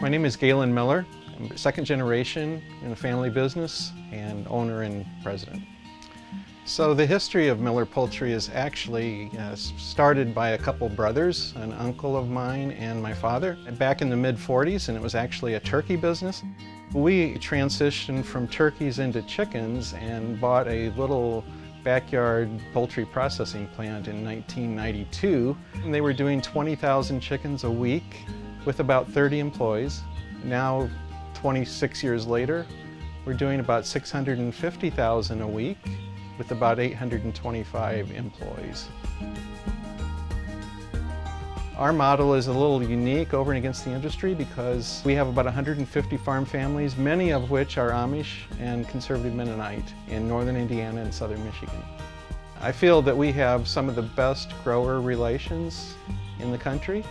My name is Galen Miller. I'm second generation in a family business and owner and president. So the history of Miller Poultry is actually started by a couple brothers, an uncle of mine and my father, back in the mid-40s, and it was actually a turkey business. We transitioned from turkeys into chickens and bought a little backyard poultry processing plant in 1992. And they were doing 20,000 chickens a week with about 30 employees. Now, 26 years later, we're doing about 650,000 a week with about 825 employees. Our model is a little unique over and against the industry because we have about 150 farm families, many of which are Amish and conservative Mennonite in northern Indiana and southern Michigan. I feel that we have some of the best grower relations in the country.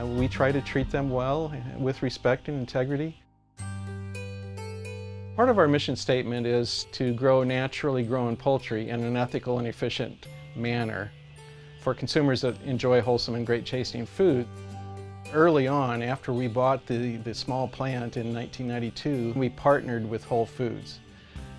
We try to treat them well with respect and integrity. Part of our mission statement is to grow naturally grown poultry in an ethical and efficient manner for consumers that enjoy wholesome and great tasting food. Early on, after we bought the small plant in 1992, we partnered with Whole Foods.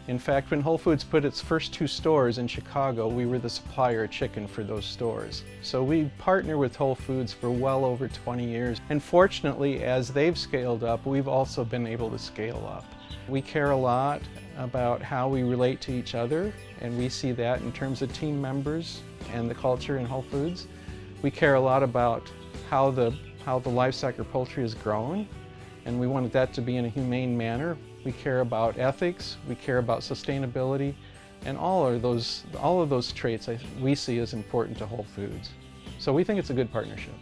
In fact, when Whole Foods put its first 2 stores in Chicago, we were the supplier of chicken for those stores. So we partner with Whole Foods for well over 20 years. And fortunately, as they've scaled up, we've also been able to scale up. We care a lot about how we relate to each other, and we see that in terms of team members and the culture in Whole Foods. We care a lot about how the livestock or poultry is grown, and we wanted that to be in a humane manner. We care about ethics, we care about sustainability, and all of those traits we see as important to Whole Foods. So we think it's a good partnership.